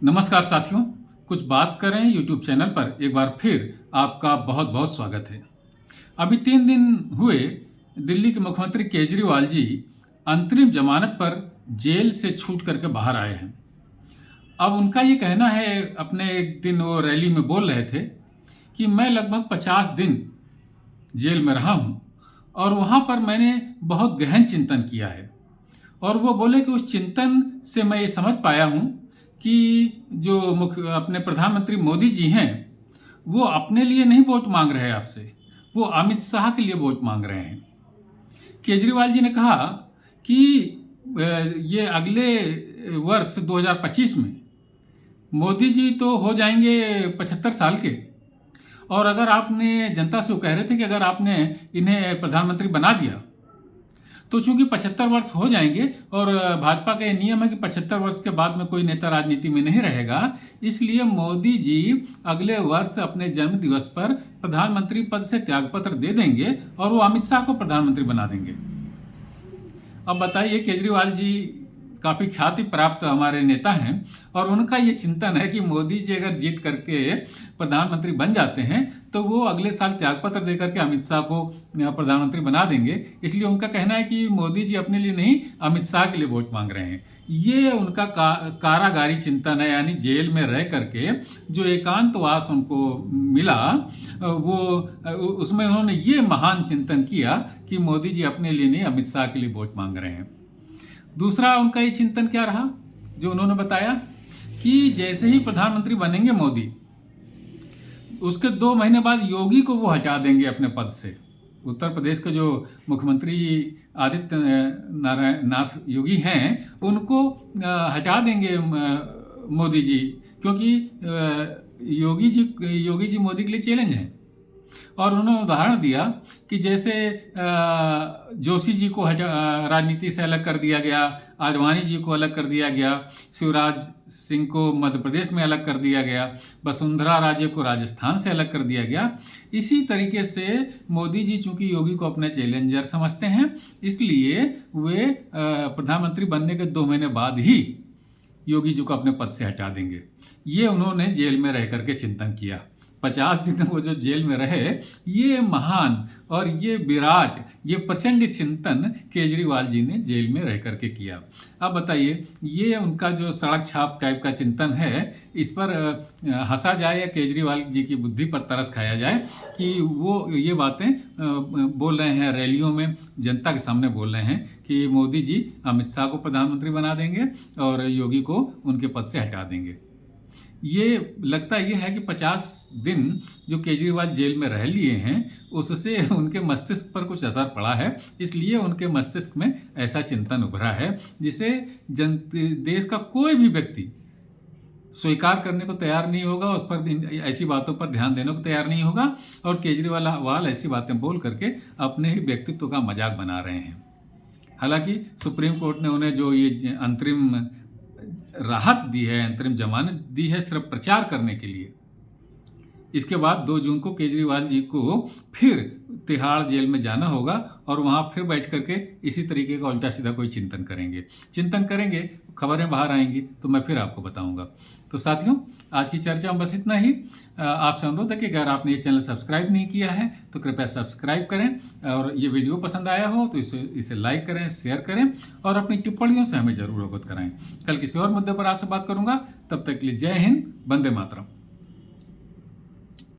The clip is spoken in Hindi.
नमस्कार साथियों, कुछ बात करें यूट्यूब चैनल पर एक बार फिर आपका बहुत बहुत स्वागत है। अभी 3 दिन हुए दिल्ली के मुख्यमंत्री केजरीवाल जी अंतरिम जमानत पर जेल से छूट करके बाहर आए हैं। अब उनका ये कहना है, अपने एक दिन वो रैली में बोल रहे थे कि मैं लगभग 50 दिन जेल में रहा हूँ और वहाँ पर मैंने बहुत गहन चिंतन किया है। और वो बोले कि उस चिंतन से मैं ये समझ पाया हूँ कि जो अपने प्रधानमंत्री मोदी जी हैं, वो अपने लिए नहीं वोट मांग रहे हैं आपसे, वो अमित शाह के लिए वोट मांग रहे हैं। केजरीवाल जी ने कहा कि ये अगले वर्ष 2025 में मोदी जी तो हो जाएंगे 75 साल के, और अगर आपने जनता से वो कह रहे थे कि अगर आपने इन्हें प्रधानमंत्री बना दिया तो चूंकि 75 वर्ष हो जाएंगे और भाजपा का ये नियम है कि 75 वर्ष के बाद में कोई नेता राजनीति में नहीं रहेगा, इसलिए मोदी जी अगले वर्ष अपने जन्म दिवस पर प्रधानमंत्री पद से त्यागपत्र दे देंगे और वो अमित शाह को प्रधानमंत्री बना देंगे। अब बताइए, केजरीवाल जी काफ़ी ख्याति प्राप्त हमारे नेता हैं और उनका ये चिंतन है कि मोदी जी अगर जीत करके प्रधानमंत्री बन जाते हैं तो वो अगले साल त्यागपत्र देकर के अमित शाह को प्रधानमंत्री बना देंगे। इसलिए उनका कहना है कि मोदी जी अपने लिए नहीं, अमित शाह के लिए वोट मांग रहे हैं। ये उनका कारागारी चिंतन है, यानी जेल में रह करके जो एकांतवास उनको मिला, वो उसमें उन्होंने ये महान चिंतन किया कि मोदी जी अपने लिए नहीं, अमित शाह के लिए वोट मांग रहे हैं। दूसरा उनका ये चिंतन क्या रहा, जो उन्होंने बताया कि जैसे ही प्रधानमंत्री बनेंगे मोदी, उसके 2 महीने बाद योगी को वो हटा देंगे अपने पद से। उत्तर प्रदेश के जो मुख्यमंत्री आदित्य नाथ योगी हैं, उनको हटा देंगे मोदी जी, क्योंकि योगी जी मोदी के लिए चैलेंज है। और उन्होंने उदाहरण दिया कि जैसे जोशी जी को राजनीति से अलग कर दिया गया, आडवाणी जी को अलग कर दिया गया, शिवराज सिंह को मध्य प्रदेश में अलग कर दिया गया, वसुंधरा राजे को राजस्थान से अलग कर दिया गया। इसी तरीके से मोदी जी चूंकि योगी को अपने चैलेंजर समझते हैं, इसलिए वे प्रधानमंत्री बनने के 2 महीने बाद ही योगी जी को अपने पद से हटा देंगे। ये उन्होंने जेल में रह करके चिंतन किया। 50 दिन वो जो जेल में रहे, ये महान और ये विराट, ये प्रचंड चिंतन केजरीवाल जी ने जेल में रह करके किया। अब बताइए, ये उनका जो सड़क छाप टाइप का चिंतन है, इस पर हंसा जाए या केजरीवाल जी की बुद्धि पर तरस खाया जाए कि वो ये बातें बोल रहे हैं, रैलियों में जनता के सामने बोल रहे हैं कि मोदी जी अमित शाह को प्रधानमंत्री बना देंगे और योगी को उनके पद से हटा देंगे। ये लगता ये है कि 50 दिन जो केजरीवाल जेल में रह लिए हैं, उससे उनके मस्तिष्क पर कुछ असर पड़ा है, इसलिए उनके मस्तिष्क में ऐसा चिंतन उभरा है जिसे देश का कोई भी व्यक्ति स्वीकार करने को तैयार नहीं होगा, उस पर ऐसी बातों पर ध्यान देने को तैयार नहीं होगा। और केजरीवाल ऐसी बातें बोल करके अपने ही व्यक्तित्व का मजाक बना रहे हैं। हालांकि सुप्रीम कोर्ट ने उन्हें जो ये अंतरिम राहत दी है, अंतरिम जमानत दी है, सिर्फ प्रचार करने के लिए। इसके बाद 2 जून को केजरीवाल जी को फिर तिहाड़ जेल में जाना होगा और वहाँ फिर बैठ करके इसी तरीके का उल्टा सीधा कोई चिंतन करेंगे, खबरें बाहर आएंगी तो मैं फिर आपको बताऊंगा। तो साथियों, आज की चर्चा में बस इतना ही। आपसे अनुरोध है कि अगर आपने ये चैनल सब्सक्राइब नहीं किया है तो कृपया सब्सक्राइब करें, और ये वीडियो पसंद आया हो तो इसे लाइक करें, शेयर करें और अपनी टिप्पणियों से हमें जरूर अवगत कराएं। कल किसी और मुद्दे पर आपसे बात करूंगा। तब तक के लिए जय हिंद, वंदे मातरम।